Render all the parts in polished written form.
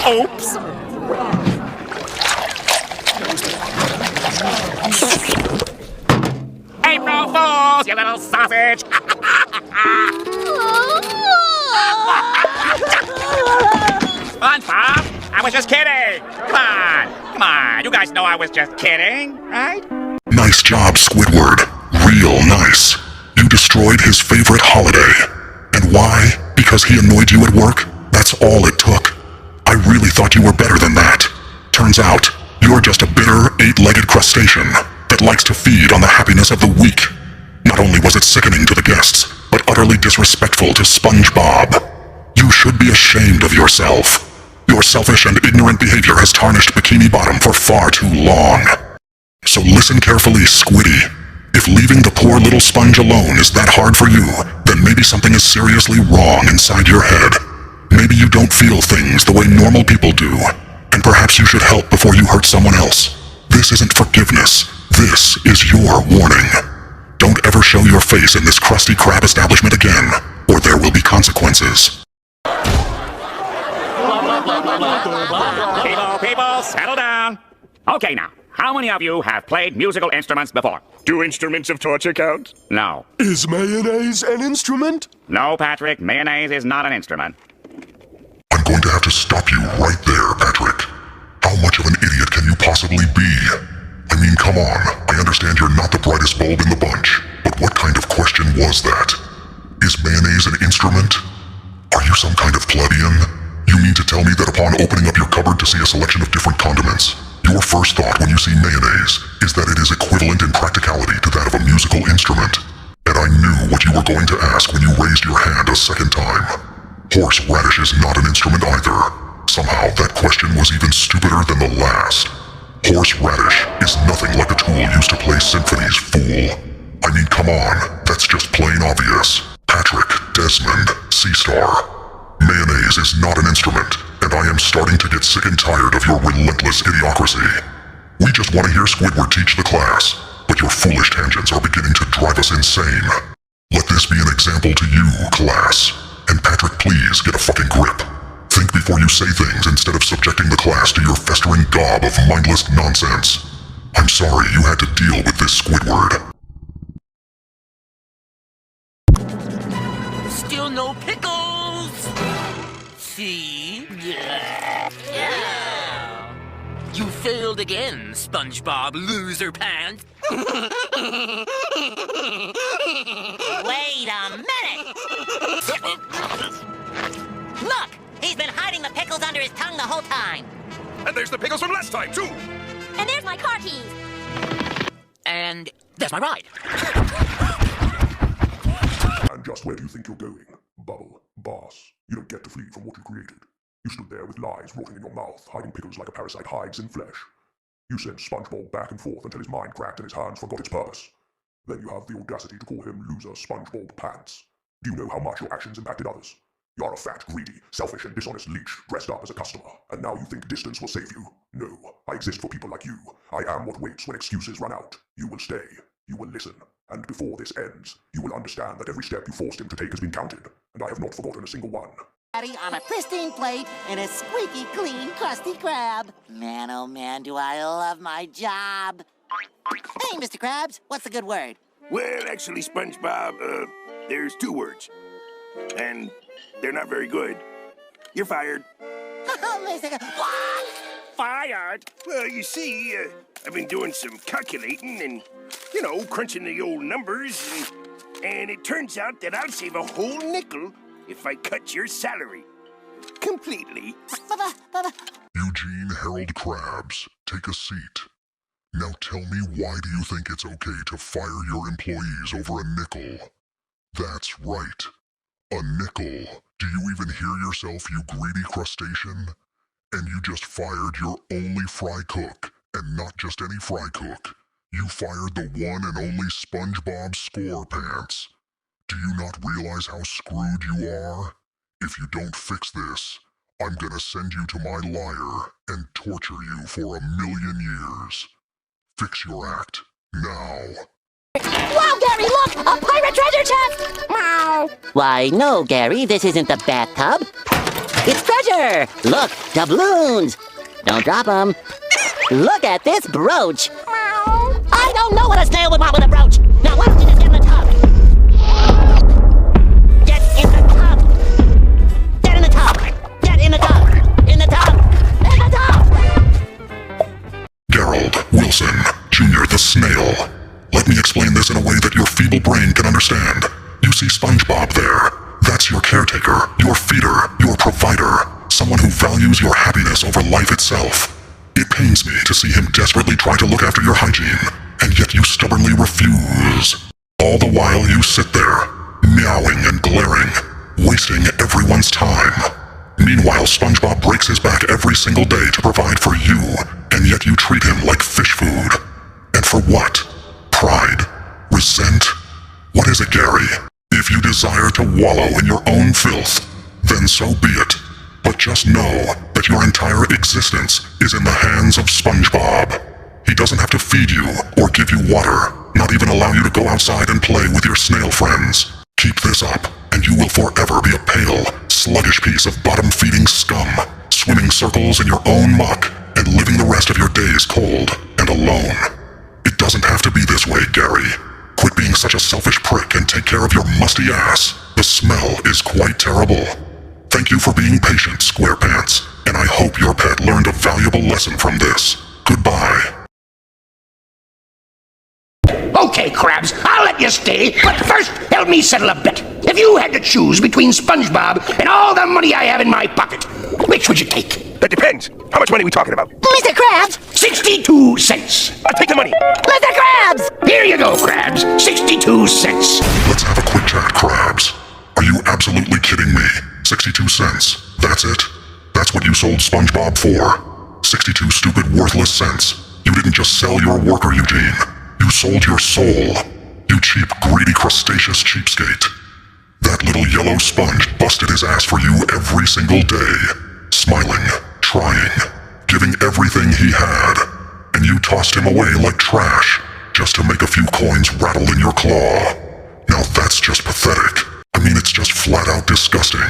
Oops! April Fools, you little sausage! SpongeBob, I was just kidding! Come on, you guys know I was just kidding, right? Nice job, Squidward. Real nice. You destroyed his favorite holiday. And why? Because he annoyed you at work? That's all it took. I really thought you were better than that. Turns out, you're just a bitter, eight-legged crustacean that likes to feed on the happiness of the weak. Not only was it sickening to the guests, but utterly disrespectful to SpongeBob. You should be ashamed of yourself. Your selfish and ignorant behavior has tarnished Bikini Bottom for far too long. So listen carefully, Squiddy. If leaving the poor little sponge alone is that hard for you, then maybe something is seriously wrong inside your head. Maybe you don't feel things the way normal people do, and perhaps you should help before you hurt someone else. This isn't forgiveness. This is your warning. Don't ever show your face in this Krusty Krab establishment again, or there will be consequences. People, settle down. Okay now, how many of you have played musical instruments before? Do instruments of torture count? No. Is mayonnaise an instrument? No, Patrick, mayonnaise is not an instrument. I'm going to have to stop you right there, Patrick. How much of an idiot can you possibly be? I mean, come on. I understand you're not the brightest bulb in the bunch, but what kind of question was that? Is mayonnaise an instrument? Are you some kind of plebeian? You mean to tell me that upon opening up your cupboard to see a selection of different condiments, your first thought when you see mayonnaise is that it is equivalent in practicality to that of a musical instrument? And I knew what you were going to ask when you raised your hand a second time. Horseradish is not an instrument either. Somehow that question was even stupider than the last. Horseradish is nothing like a tool used to play symphonies, fool. I mean, come on, that's just plain obvious. Patrick, Desmond, Seastar. Mayonnaise is not an instrument, and I am starting to get sick and tired of your relentless idiocracy. We just want to hear Squidward teach the class, but your foolish tangents are beginning to drive us insane. Let this be an example to you, class. And Patrick, please get a fucking grip. Think before you say things instead of subjecting the class to your festering gob of mindless nonsense. I'm sorry you had to deal with this, Squidward. Still no pickles! See? Yeah. You failed again, SpongeBob loser pants. Wait a minute! Look! He's been hiding the pickles under his tongue the whole time. And there's the pickles from last time, too! And there's my car keys. And there's my ride. And just where do you think you're going? Bubble, boss. You don't get to flee from what you created. You stood there with lies rotting in your mouth, hiding pickles like a parasite hides in flesh. You sent SpongeBob back and forth until his mind cracked and his hands forgot its purpose. Then you have the audacity to call him loser SpongeBob Pants. Do you know how much your actions impacted others? You're a fat, greedy, selfish, and dishonest leech dressed up as a customer, and now you think distance will save you. No, I exist for people like you. I am what waits when excuses run out. You will stay. You will listen. And before this ends, you will understand that every step you forced him to take has been counted, and I have not forgotten a single one. On a pristine plate and a squeaky clean Krusty Krab. Man, oh man, do I love my job. Hey, Mr. Krabs, what's the good word? Well, actually, SpongeBob, there's two words. And they're not very good. You're fired. What? Fired? Well, you see, I've been doing some calculating and, crunching the old numbers, and it turns out that I'll save a whole nickel if I cut your salary. Completely. Eugene Harold Krabs, take a seat. Now tell me, why do you think it's okay to fire your employees over a nickel? That's right. A nickel. Do you even hear yourself, you greedy crustacean? And you just fired your only fry cook, and not just any fry cook. You fired the one and only SpongeBob ScorePants. Do you not realize how screwed you are? If you don't fix this, I'm gonna send you to my liar and torture you for 1,000,000 years. Fix your act, now. Wow, Gary, look! A pirate treasure chest! Wow! Why, no, Gary, this isn't the bathtub. It's treasure! Look, doubloons! Don't drop them. Look at this brooch! I don't know what a snail would want with a brooch! Now why don't you just get in the tub? Get in the tub! Get in the tub! Get in the tub! In the tub! In the tub! Gerald, Wilson, Jr. the Snail. Let me explain this in a way that your feeble brain can understand. You see SpongeBob there. That's your caretaker, your feeder, your provider. Someone who values your happiness over life itself. It pains me to see him desperately try to look after your hygiene, and yet you stubbornly refuse. All the while you sit there, meowing and glaring, wasting everyone's time. Meanwhile, SpongeBob breaks his back every single day to provide for you, and yet you treat him like fish food. And for what? Pride? Resent? What is it, Gary? If you desire to wallow in your own filth, then so be it. But just know that your entire existence is in the hands of SpongeBob. He doesn't have to feed you or give you water, not even allow you to go outside and play with your snail friends. Keep this up, and you will forever be a pale, sluggish piece of bottom-feeding scum, swimming circles in your own muck, and living the rest of your days cold and alone. It doesn't have to be this way, Gary. Quit being such a selfish prick and take care of your musty ass. The smell is quite terrible. Thank you for being patient, SquarePants, and I hope your pet learned a valuable lesson from this. Goodbye. Okay, Krabs, I'll let you stay, but first, help me settle a bet. If you had to choose between SpongeBob and all the money I have in my pocket, which would you take? That depends. How much money are we talking about? Mr. Krabs! 62 cents. I'll take the money. Mr. Krabs! Here you go, Krabs. 62 cents. Let's have a quick chat, Krabs. Are you absolutely kidding me? 62 cents. That's it? That's what you sold SpongeBob for? 62 stupid, worthless cents. You didn't just sell your worker, Eugene. You sold your soul. You cheap, greedy, crustaceous cheapskate. That little yellow sponge busted his ass for you every single day. Smiling, trying, giving everything he had. And you tossed him away like trash, just to make a few coins rattle in your claw. Now that's just pathetic. I mean, it's just flat out disgusting.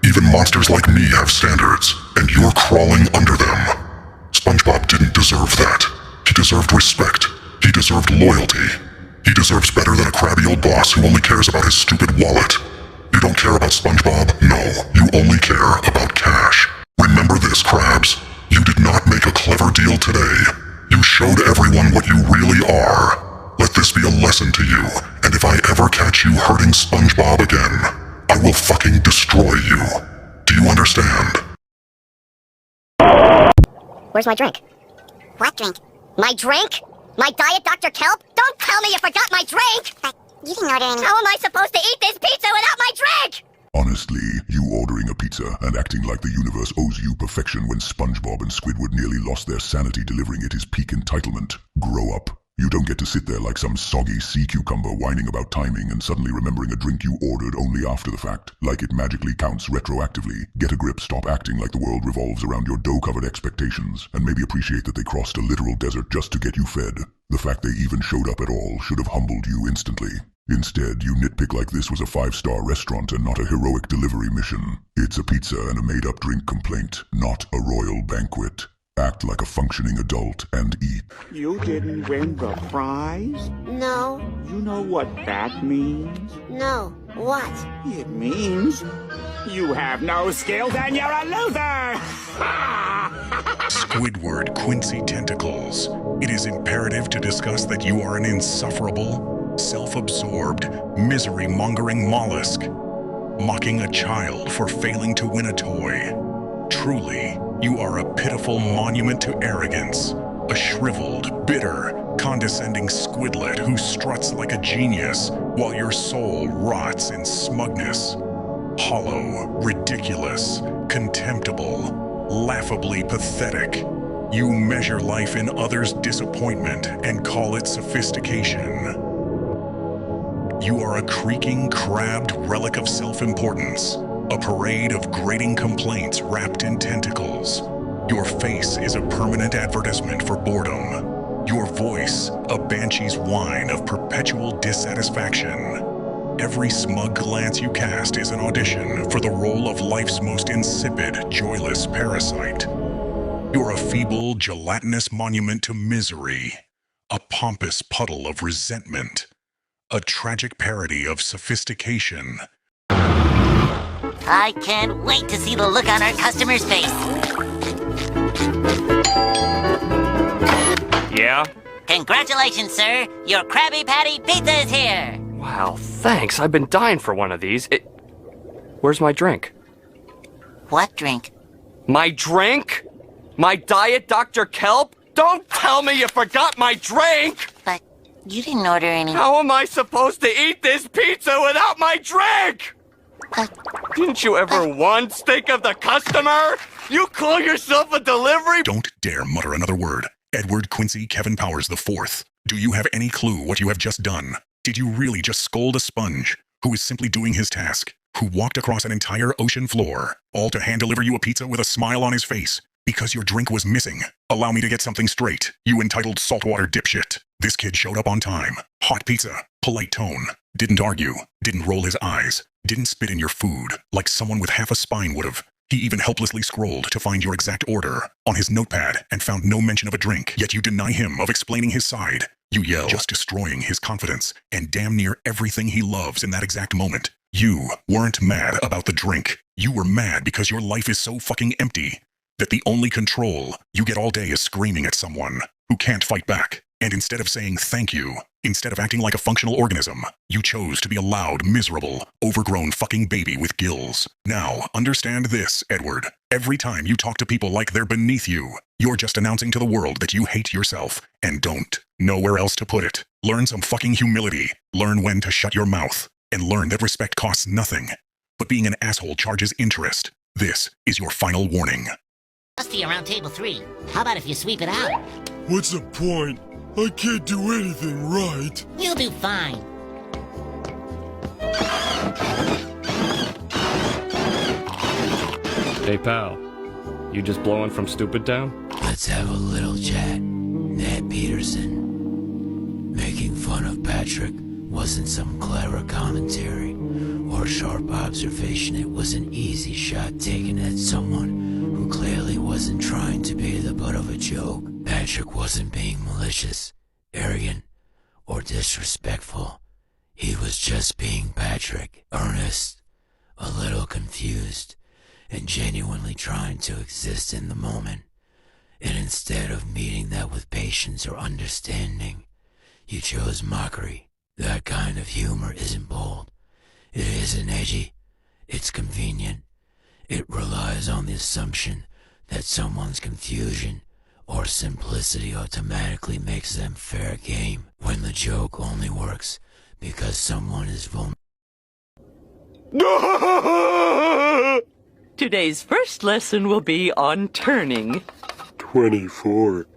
Even monsters like me have standards, and you're crawling under them. SpongeBob didn't deserve that. He deserved respect. He deserved loyalty. He deserves better than a crabby old boss who only cares about his stupid wallet. You don't care about SpongeBob? No, you only care about cash. Remember this, Krabs. You did not make a clever deal today. You showed everyone what you really are. Let this be a lesson to you, and if I ever catch you hurting SpongeBob again, I will fucking destroy you. Do you understand? Where's my drink? What drink? My drink? My Diet Dr. Kelp? Don't tell me you forgot my drink! You didn't order any. How am I supposed to eat this pizza without my drink? Honestly, you ordering a pizza and acting like the universe owes you perfection when SpongeBob and Squidward nearly lost their sanity delivering it is peak entitlement. Grow up. You don't get to sit there like some soggy sea cucumber whining about timing and suddenly remembering a drink you ordered only after the fact, like it magically counts retroactively. Get a grip, stop acting like the world revolves around your dough-covered expectations, and maybe appreciate that they crossed a literal desert just to get you fed. The fact they even showed up at all should have humbled you instantly. Instead, you nitpick like this was a 5-star restaurant and not a heroic delivery mission. It's a pizza and a made-up drink complaint, not a royal banquet. Act like a functioning adult and eat. You didn't win the prize? No. You know what that means? No. What? It means you have no skills and you're a loser! Squidward Quincy Tentacles. It is imperative to discuss that you are an insufferable, self-absorbed, misery-mongering mollusk, mocking a child for failing to win a toy. Truly, you are a pitiful monument to arrogance, a shriveled, bitter, condescending squidlet who struts like a genius while your soul rots in smugness. Hollow, ridiculous, contemptible, laughably pathetic. You measure life in others' disappointment and call it sophistication. You are a creaking, crabbed relic of self-importance, a parade of grating complaints wrapped in tentacles. Your face is a permanent advertisement for boredom. Your voice, a banshee's whine of perpetual dissatisfaction. Every smug glance you cast is an audition for the role of life's most insipid, joyless parasite. You're a feeble, gelatinous monument to misery, a pompous puddle of resentment, a tragic parody of sophistication. I can't wait to see the look on our customer's face. Yeah? Congratulations, sir. Your Krabby Patty pizza is here. Wow, thanks. I've been dying for one of these. Where's my drink? What drink? My drink? My Diet Dr. Kelp? Don't tell me you forgot my drink! But you didn't order any. How am I supposed to eat this pizza without my drink? Didn't you ever once think of the customer? You call yourself a delivery? Don't dare mutter another word. Edward Quincy Kevin Powers IV. Do you have any clue what you have just done? Did you really just scold a sponge who is simply doing his task, who walked across an entire ocean floor, all to hand deliver you a pizza with a smile on his face because your drink was missing? Allow me to get something straight, you entitled saltwater dipshit. This kid showed up on time. Hot pizza, polite tone, didn't argue, didn't roll his eyes, didn't spit in your food like someone with half a spine would have. He even helplessly scrolled to find your exact order on his notepad and found no mention of a drink, yet you deny him of explaining his side. You yell, just destroying his confidence and damn near everything he loves in that exact moment. You weren't mad about the drink. You were mad because your life is so fucking empty that the only control you get all day is screaming at someone who can't fight back. And instead of saying thank you, instead of acting like a functional organism, you chose to be a loud, miserable, overgrown fucking baby with gills. Now, understand this, Edward. Every time you talk to people like they're beneath you, you're just announcing to the world that you hate yourself and don't know where else to put it. Learn some fucking humility. Learn when to shut your mouth. And learn that respect costs nothing. But being an asshole charges interest. This is your final warning. Rusty around table 3. How about if you sweep it out? What's the point? I can't do anything right. You'll do fine. Hey, pal. You just blowing from Stupid Town? Let's have a little chat. Ned Peterson. Making fun of Patrick wasn't some clever commentary or sharp observation. It was an easy shot taken at someone who clearly wasn't trying to be the butt of a joke. Patrick wasn't being malicious, arrogant, or disrespectful. He was just being Patrick, earnest, a little confused, and genuinely trying to exist in the moment. And instead of meeting that with patience or understanding, you chose mockery. That kind of humor isn't bold. It isn't edgy. It's convenient. It relies on the assumption that someone's confusion or simplicity automatically makes them fair game, when the joke only works because someone is vulnerable. Today's first lesson will be on turning. 24.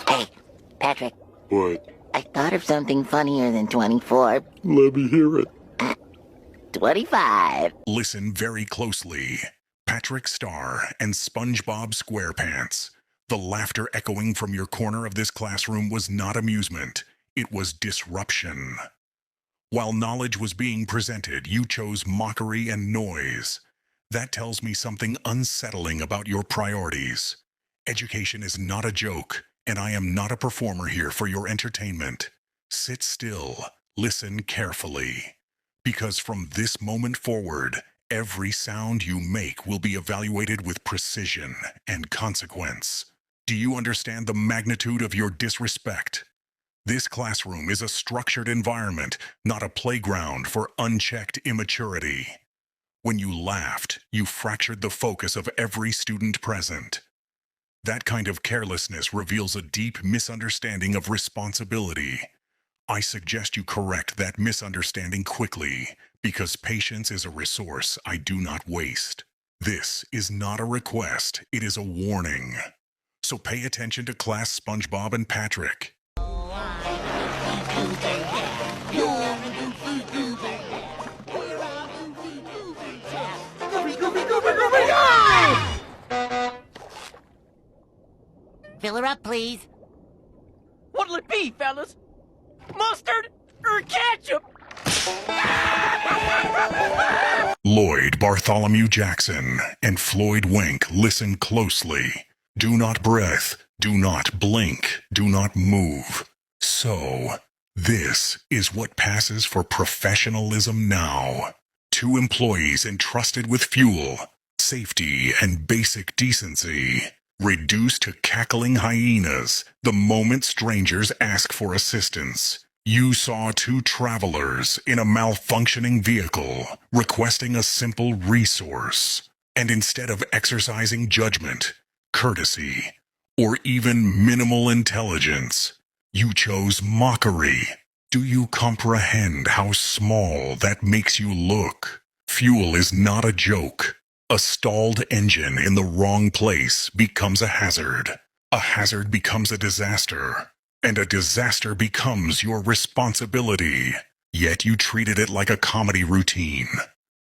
Hey, Patrick. What? I thought of something funnier than 24. Let me hear it. 25. Listen very closely. Patrick Star and SpongeBob SquarePants. The laughter echoing from your corner of this classroom was not amusement. It was disruption. While knowledge was being presented, you chose mockery and noise. That tells me something unsettling about your priorities. Education is not a joke, and I am not a performer here for your entertainment. Sit still, listen carefully, because from this moment forward, every sound you make will be evaluated with precision and consequence. Do you understand the magnitude of your disrespect? This classroom is a structured environment, not a playground for unchecked immaturity. When you laughed, you fractured the focus of every student present. That kind of carelessness reveals a deep misunderstanding of responsibility. I suggest you correct that misunderstanding quickly, because patience is a resource I do not waste. This is not a request, it is a warning. So pay attention to class SpongeBob and Patrick. Fill her up, please. What'll it be, fellas? mustard, or ketchup? Lloyd Bartholomew Jackson and Floyd Wink, listen closely. Do not breath, do not blink, do not move. So, this is what passes for professionalism now. 2 employees entrusted with fuel, safety, and basic decency, reduced to cackling hyenas the moment strangers ask for assistance. You saw 2 travelers in a malfunctioning vehicle requesting a simple resource, and instead of exercising judgment, courtesy, or even minimal intelligence, you chose mockery. Do you comprehend how small that makes you look? Fuel is not a joke. A stalled engine in the wrong place becomes a hazard. A hazard becomes a disaster. And a disaster becomes your responsibility. Yet you treated it like a comedy routine.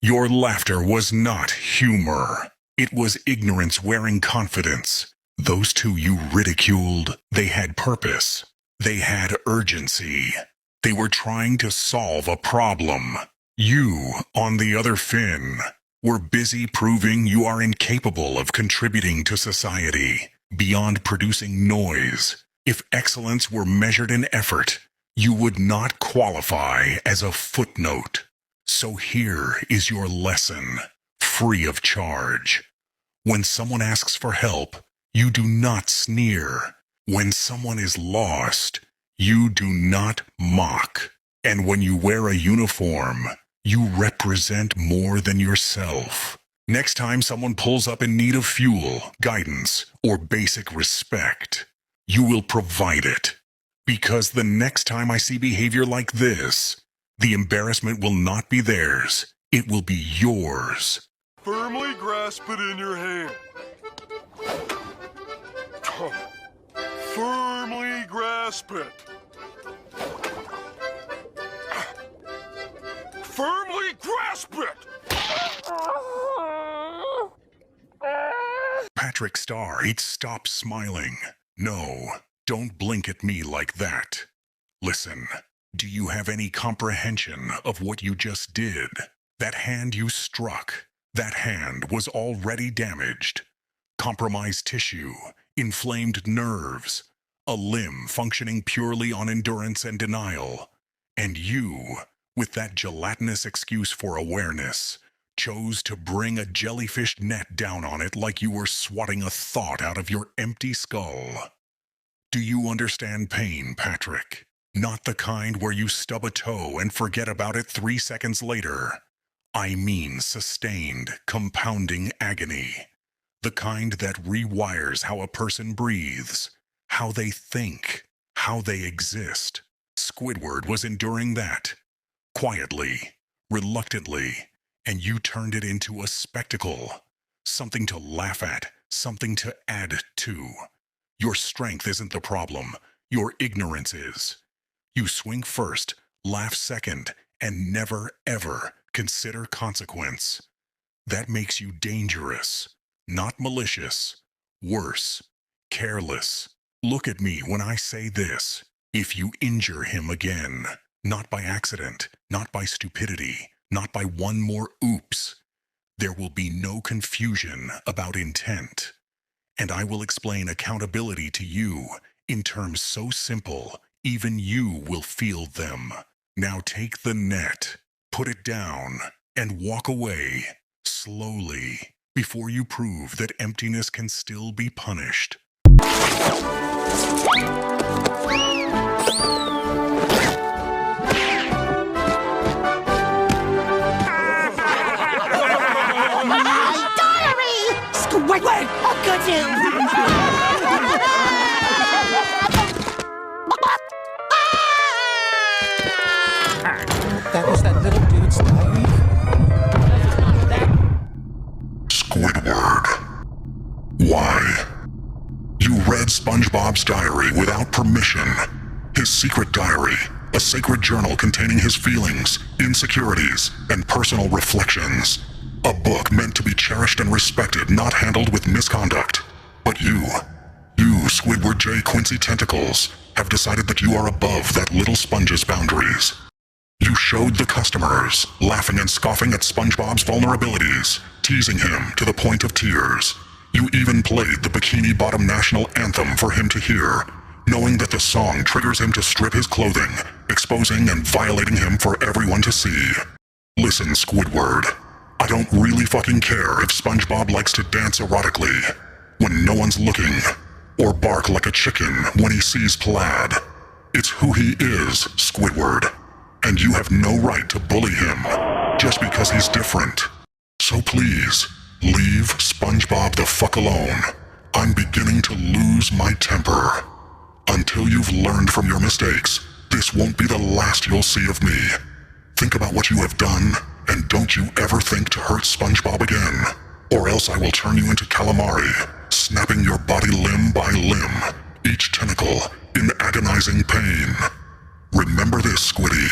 Your laughter was not humor. It was ignorance wearing confidence. Those 2 you ridiculed, they had purpose. They had urgency. They were trying to solve a problem. You, on the other fin, were busy proving you are incapable of contributing to society, beyond producing noise. If excellence were measured in effort, you would not qualify as a footnote. So here is your lesson, free of charge. When someone asks for help, you do not sneer. When someone is lost, you do not mock. And when you wear a uniform, you represent more than yourself. Next time someone pulls up in need of fuel, guidance, or basic respect, you will provide it. Because the next time I see behavior like this, the embarrassment will not be theirs. It will be yours. Firmly grasp it in your hand. Firmly grasp it. Firmly grasp it! Patrick Starr, he'd stop smiling. No, don't blink at me like that. Listen, do you have any comprehension of what you just did? That hand you struck, that hand was already damaged. Compromised tissue, inflamed nerves, a limb functioning purely on endurance and denial. And you, with that gelatinous excuse for awareness, chose to bring a jellyfish net down on it like you were swatting a thought out of your empty skull. Do you understand pain, Patrick? Not the kind where you stub a toe and forget about it 3 seconds later. I mean sustained, compounding agony. The kind that rewires how a person breathes, how they think, how they exist. Squidward was enduring that. Quietly, reluctantly, and you turned it into a spectacle. Something to laugh at, something to add to. Your strength isn't the problem, your ignorance is. You swing first, laugh second, and never ever consider consequence. That makes you dangerous, not malicious. Worse, careless. Look at me when I say this. If you injure him again, not by accident, not by stupidity, not by one more oops, there will be no confusion about intent. And I will explain accountability to you in terms so simple, even you will feel them. Now take the net, put it down, and walk away, slowly, before you prove that emptiness can still be punished. My diary! Squidward! How could you? That was that little dude's diary? Squidward. Why? You read SpongeBob's diary without permission. His secret diary, a sacred journal containing his feelings, insecurities, and personal reflections. A book meant to be cherished and respected, not handled with misconduct. But you, Squidward J. Quincy Tentacles, have decided that you are above that little sponge's boundaries. You showed the customers, laughing and scoffing at SpongeBob's vulnerabilities, teasing him to the point of tears. You even played the Bikini Bottom national anthem for him to hear, knowing that the song triggers him to strip his clothing, exposing and violating him for everyone to see. Listen, Squidward, I don't really fucking care if SpongeBob likes to dance erotically when no one's looking, or bark like a chicken when he sees plaid. It's who he is, Squidward, and you have no right to bully him just because he's different. So please, leave SpongeBob the fuck alone. I'm beginning to lose my temper. Until you've learned from your mistakes, this won't be the last you'll see of me. Think about what you have done, and don't you ever think to hurt SpongeBob again, or else I will turn you into calamari, snapping your body limb by limb, each tentacle in agonizing pain. Remember this, Squiddy.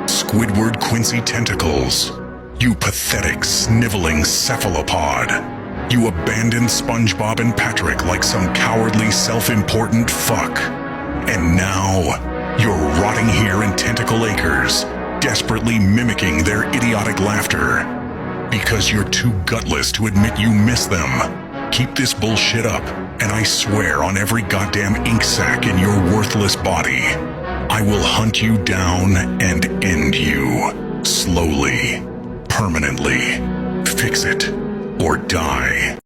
Squidward Quincy Tentacles. You pathetic, sniveling cephalopod. You abandoned SpongeBob and Patrick like some cowardly, self-important fuck. And now, you're rotting here in Tentacle Acres, desperately mimicking their idiotic laughter. Because you're too gutless to admit you miss them. Keep this bullshit up, and I swear on every goddamn ink sac in your worthless body, I will hunt you down and end you. Slowly. Permanently. Fix it or die.